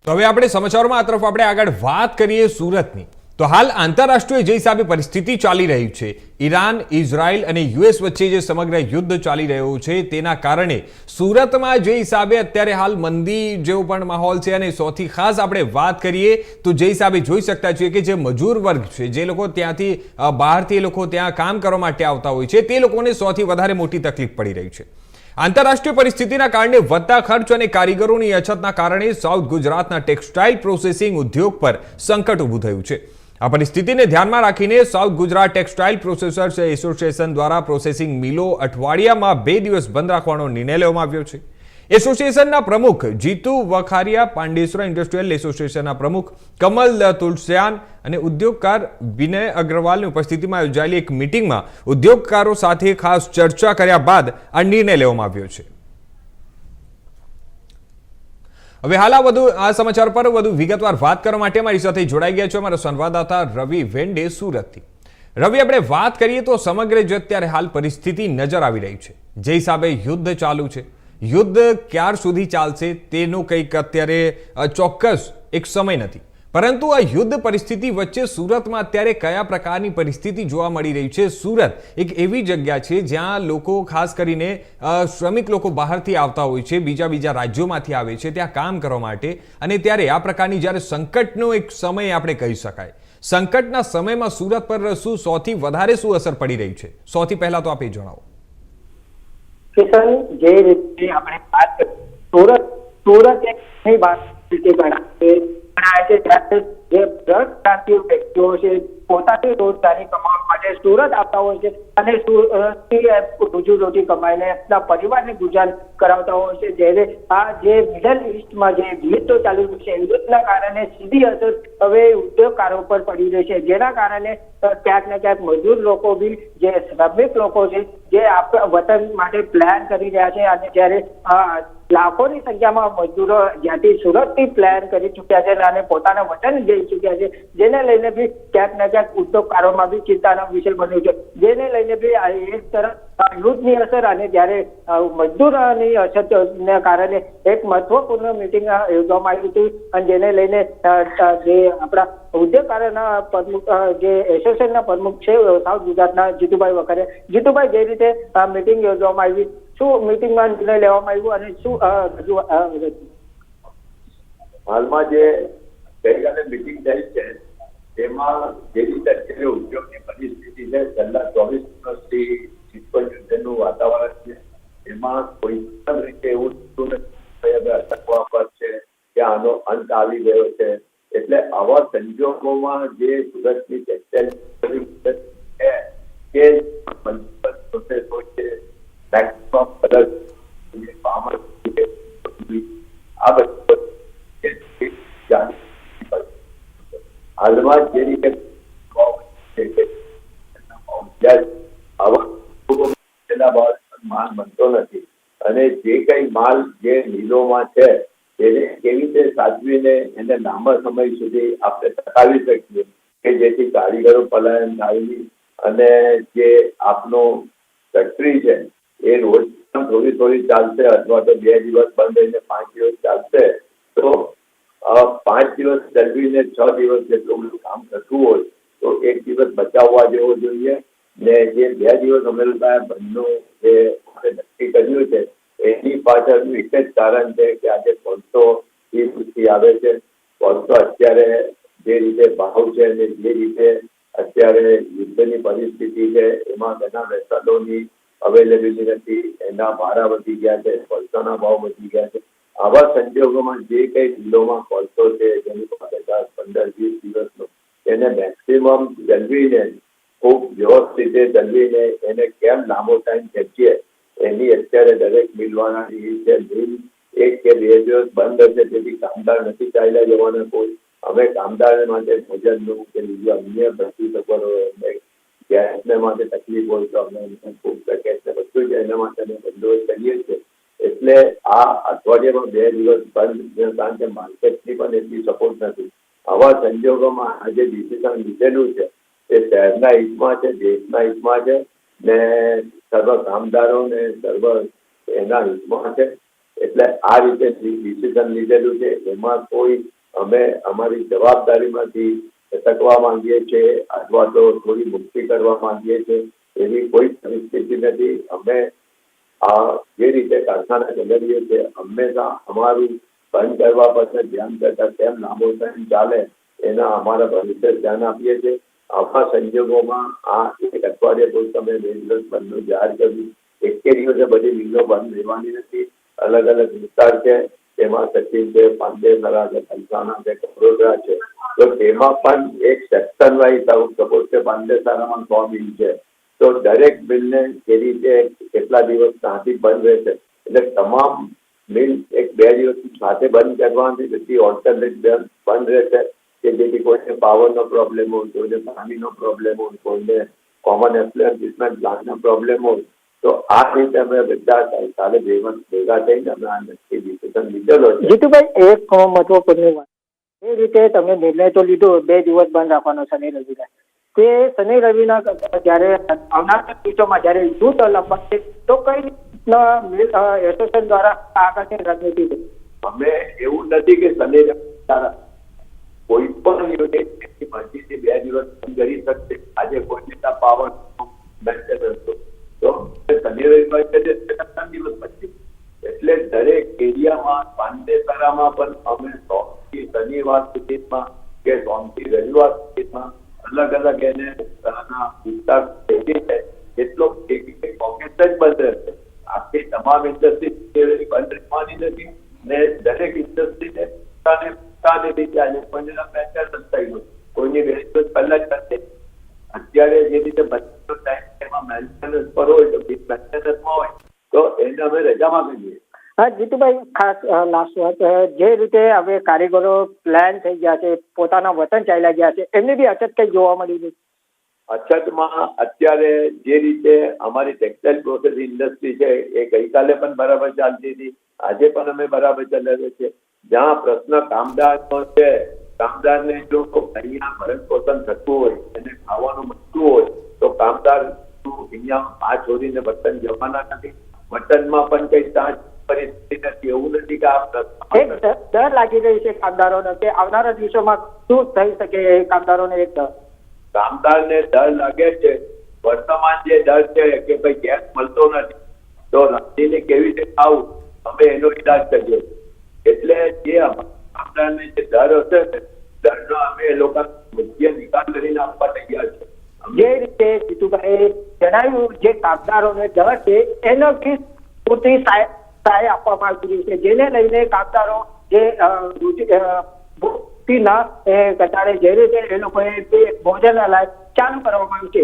તો હવે આપણે સમાચારોમાં આ તરફ આપણે આગળ વાત કરીએ સુરતની। તો હાલ આંતરરાષ્ટ્રીય જે હિસાબે પરિસ્થિતિ ચાલી રહી છે, ઈરાન, ઇઝરાયલ અને યુએસ વચ્ચે જે સમગ્ર યુદ્ધ ચાલી રહ્યું છે તેના કારણે સુરતમાં જે હિસાબે અત્યારે હાલ મંદી જેવો પણ માહોલ છે। અને સૌથી ખાસ આપણે વાત કરીએ તો જે હિસાબે જોઈ શકતા છીએ કે જે મજૂર વર્ગ છે, જે લોકો ત્યાંથી બહારથી એ લોકો ત્યાં કામ કરવા માટે આવતા હોય છે, તે લોકોને સૌથી વધારે મોટી તકલીફ પડી રહી છે। આંતરરાષ્ટ્રીય પરિસ્થિતિના કારણે વધતા ખર્ચ અને કારીગરોની અછતના કારણે સાઉથ ગુજરાતના ટેક્સટાઇલ પ્રોસેસિંગ ઉદ્યોગ પર સંકટ ઊભું થયું છે। આ પરિસ્થિતિને ધ્યાનમાં રાખીને south Gujarat textile processors association દ્વારા પ્રોસેસિંગ મિલો અઠવાડિયામાં 2 દિવસ બંધ રાખવાનો નિર્ણય લેવામાં આવ્યો છે। એસોસિએશનના પ્રમુખ જીતુ વખારિયા, પાંડેસરા ઇન્ડસ્ટ્રીયલ એસોસિએશનના પ્રમુખ કમલ તુલસ્યાન અને ઉદ્યોગકાર વિનય અગ્રવાલની ઉપસ્થિતિમાં યોજાયેલી એક મીટિંગમાં ઉદ્યોગકારો સાથે ખાસ ચર્ચા કર્યા બાદ આ નિર્ણય લેવામાં આવ્યો છે। હવે હાલ આ સમાચાર પર વધુ વિગતવાર વાત કરવા માટે અમારી સાથે જોડાઈ ગયા છે અમારા સંવાદદાતા રવિ વેંડે સુરતથી। રવિ, આપણે વાત કરીએ તો સમગ્ર જે અત્યારે હાલ પરિસ્થિતિ નજર આવી રહી છે, જે હિસાબે યુદ્ધ ચાલુ છે, યુદ્ધ ક્યાર સુધી ચાલશે તેનો કંઈક અત્યારે ચોક્કસ એક સમય નથી, પરંતુ આ યુદ્ધ પરિસ્થિતિ વચ્ચે સુરતમાં અત્યારે કયા પ્રકારની પરિસ્થિતિ જોવા મળી રહી છે? સુરત એક એવી જગ્યા છે જ્યાં લોકો, ખાસ કરીને શ્રમિક લોકો બહારથી આવતા હોય છે, બીજા રાજ્યોમાંથી આવે છે ત્યાં કામ કરવા માટે, અને ત્યારે આ પ્રકારની જ્યારે સંકટનો એક સમય આપણે કહી શકાય, સંકટના સમયમાં સુરત પર સૌથી વધારે શું અસર પડી રહી છે? સૌથી પહેલા તો આપ એ જણાવો। કિશન, જે રીતે આપણે વાત કરીએ, સુરત એક નવી સિટી ગણાય છે, જ્યારે જે ભ્રષ્ટાચારી વ્યક્તિઓ છે પોતાની રોજગારી કમાવા માટે સુરત આવતા હોય છે અને સુરતથી રોજી કમાઈને આપણા પરિવારને ગુજરાન કરાવતા હોય છે। જ્યારે આ જે મિડલ ઇસ્ટમાં જે યુદ્ધ ચાલી રહ્યું છે, યુદ્ધના કારણે સીધી અસર હવે ઉદ્યોગકારો પર પડી રહી છે, જેના કારણે ક્યાંક ને ક્યાંક મજૂર લોકો બી, જે શ્રમિક લોકો છે, જે આપણા વતન માટે પ્લાન કરી રહ્યા છે, અને જ્યારે લાખોની સંખ્યામાં મજદૂરો જ્યાંથી સુરતથી પ્લાન કરી ચૂક્યા છે અને પોતાના વતન જઈ ચૂક્યા છે, જેને લઈને બી ક્યાંક ને ક્યાંક ઉદ્યોગકારોમાં બી ચિંતાનો વિષય બન્યો છે, જેને લઈને બી એક તરફ યુદ્ધની અસર અને જ્યારે મજદૂરોની અછતને કારણે એક મહત્વપૂર્ણ મિટિંગ યોજવામાં આવી હતી, અને જેને લઈને જે આપણા ઉદ્યોગકારોના પ્રમુખ, જે એસોસિએશનના પ્રમુખ છે સાઉથ ગુજરાતના જીતુભાઈ વખારે, જીતુભાઈ, જે રીતે મિટિંગ યોજવામાં આવી, શું મિટિંગમાં નિર્ણય લેવામાં આવ્યો અને શું હાલમાં જે ગઈકાલે મિટિંગ થઈ છે તેમાં જે રીતે અત્યારે ઉદ્યોગની પરિસ્થિતિ છે, છેલ્લા 24 વર્ષથી યુદ્ધનું વાતાવરણ છે, એમાં કોઈ પણ રીતે એવું અટકવા પર છે કે આનો અંત આવી ગયો છે। એટલે આવા સંજોગોમાં જે સુરતની ટેક્સટાઇલ છે કે પ્રોસેસ હોય છે, મેક્સિમમ કલર ફાર્મર આ બધું હાલમાં જે રીતે માલ બનતો નથી, અને જે કઈ માલ જે મિલોમાં છે એને કેવી રીતે સાચવીને એને લાંબા સમય સુધી આપણે ટકાવી શકીએ કે જેથી કારીગરો પલાયન થાય, અને જે આપનો ફેક્ટરી છે એ રોજ થોડી ચાલશે, અથવા તો 2 દિવસ બંધ રહીને 5 દિવસ ચાલશે, તો 5 દિવસ ચલાવીને 6 દિવસ જેટલું બધું કામ થતું હોય તો 1 દિવસ બચાવવા જેવો જોઈએ। ને જે 2 દિવસ અમે બંધનું જે નક્કી કર્યું છે એની પાછળનું એક જ કારણ છે કે આજે કોલસો આવે છે, કોલસો અત્યારે જે રીતે ભાવ છે અને જે રીતે અત્યારે યુદ્ધની પરિસ્થિતિ છે એમાં ઘણા વેસલોની અવેલેબિલિટી નથી, એના ભાડા વધી ગયા છે, કોલસાના ભાવ વધી ગયા છે। આવા સંજોગોમાં જે કઈ મિલોમાં કોલસો છે જેની પાસે 10, 15, 20 દિવસનો એને મેક્સિમમ ચલવીને, ખૂબ વ્યવસ્થિત રીતે ચલવીને એને કેમ લાંબો ટાઈમ ખેંચીએ એની અત્યારે દરેક મિલવાળાની છે। મિલ 1 કે 2 દિવસ બંધ હશે તેથી કામદાર નથી ચાલ્યા જવાના કોઈ, અમે કામદાર માટે ભોજનનું કે બીજું અન્ય બધી સગવડો, ગેસને માટે તકલીફ હોય તો અમે ખૂબ પેકેજ ને બધું જ એના માટે અમે બંદોબસ્ત કરીએ છીએ। એટલે આ અઠવાડિયામાં 2 દિવસ બંધ, કારણ કે માર્કેટની પણ એટલી સપોર્ટ નથી। આવા સંજોગોમાં આ જે ડિસિઝન લીધેલું છે એ શહેરના હિતમાં છે, દેશના હિતમાં છે, ને સર્વ કામદારો ને સર્વ એના હિતમાં છે. એટલે આ રીતે ડિસિઝન લીધેલું છે. એમાં કોઈ અમે અમારી જવાબદારીમાંથી છટકવા માંગીએ છીએ અથવા તો થોડી મુક્તિ કરવા માંગીએ છીએ, એવી કોઈ પરિસ્થિતિ નથી. અમે જે રીતે કારખાના ચલાવીએ છીએ હંમેશા અમારું બંધ કરવા પછી ધ્યાન કરતા કેમ લાંબો ટાઈમ ચાલે એના અમારા ભવિષ્ય ધ્યાન આપીએ છીએ. આવા સંજોગોમાં આ એક અઠવાડિયે કોઈ તમે 2 દિવસ બંધનું જાહેર કર્યું. એક દિવસે બધી મિલો બંધ રહેવાની નથી. અલગ અલગ વિસ્તાર છે, તેમાં સચિન છે, પાંડેસરા છે, પલસાણા છે, કડોદરા છે, તો તેમાં પણ એક સેક્શન વાઇઝ સપોઝ કે પાંડેસરામાં 100 મિલ છે, તો દરેક મિલને એ રીતે કેટલા દિવસ ત્યાંથી બંધ રહેશે. એટલે તમામ મિલ 1-2 દિવસ સાથે બંધ કરવાથી બધી ઓલ્ટરનેટ બંધ રહેશે કે જેથી કોઈને પાવરનો પ્રોબ્લેમ હોય, કોઈને પાણીનો પ્રોબ્લેમ હોય, કોઈને કોમન એપ્લાયન્સીસના પ્લાન્ટનો પ્રોબ્લેમ હોય. તો આ રીતે અમે બધા કાલે ભેગા થઈને અમે આ નક્કી ડિસિઝન લીધેલો છે. જીતુભાઈ, એક મહત્વપૂર્ણ વાત, એ રીતે તમે નિર્ણય તો લીધો 2 દિવસ બંધ રાખવાનો શનિ રવિના, તે શનિ રવિના જયારે આવનારા દિવસોમાં જયારે યુદ્ધ લંબાશે તો કઈ રીતના એસોસિએશન દ્વારા આગળની રણનીતિ છે? અમે એવું નથી કે શનિ રવિ કોઈ પણ યુનિટ મરજીથી 2 દિવસ બંધ કરી શકશે. આજે કોઈ પાવર મેન્ટેનન્સ તો શનિ રવિવાર 3 દિવસ પછી, એટલે દરેક એરિયામાં પાંડેસરામાં પણ અમે સોમથી શનિવાર સુધીમાં કે સોમથી રવિવાર સુધીમાં અલગ અલગ એને વિસ્તાર એટલો પોકેટ જ બંધ રહેશે. આખી તમામ ઇન્ડસ્ટ્રી બંધ રહેવાની નથી ને દરેક ઇન્ડસ્ટ્રીને પોતાની રીતે આજે કોઈને મેન્ટેનન્સ થઈ ગયું, કોઈની 2 દિવસ પહેલા જ કરશે. અત્યારે જે રીતે બધાનો ટાઈમ એમાં મેન્ટેનન્સ પર હોય તો મેન્ટેનન્સમાં હોય તો એને અમે રજામાં કહીએ. હા જીતુભાઈ, ખાસ લાસ્ટ વાત, જે રીતે હવે કારીગરો પ્લાન થઈ ગયા છે, પોતાના વતન ચાલ્યા ગયા છે, એમની બી અછત કઈ જોવા મળી છે? અછતમાં અત્યારે જે રીતે અમારી ટેક્સટાઇલ પ્રોસેસ ઇન્ડસ્ટ્રી છે એ ગઈકાલે પણ બરાબર ચાલતી હતી, આજે પણ અમે બરાબર ચલાવીએ છીએ. જ્યાં પ્રશ્ન કામદારનો છે, કામદારને જો અહીંયા ભરણ પોષણ થતું હોય, એને ખાવાનું મળતું હોય તો કામદાર અહીંયા આ છોડીને વતન જવાના નથી. વતનમાં પણ કઈ સાંજ પરિસ્થિતિ નથી. એવું નથી કે એક ડર લાગી રહી છે કામદારોને કે આવનારા દિવસોમાં શું થઈ શકે. એ કામદારોને એક ડર, કામદારને ડર લાગે છે. વર્તમાન જે ડર છે કે ભાઈ ગેસ મળતો નથી તો રાંધીને કેવી રીતે ખાવું, અમે એનો ઇલાજ કરીએ. એટલે જે કામદારને જે ડર હશે ને, ડરનો અમે એ લોકો યોગ્ય નિકાલ કરીને આપવા તૈયાર છે. જે રીતે જીતુભાઈ જણાવ્યું, જે કામદારોને ડર છે એનો પૂરતી સહાય આપવામાં આવી રહી છે, જેને લઈને કામદારો જે ના ઘટાડે જે રીતે એ લોકોએ ભોજનાલય ચાલુ કરવામાં આવ્યું છે.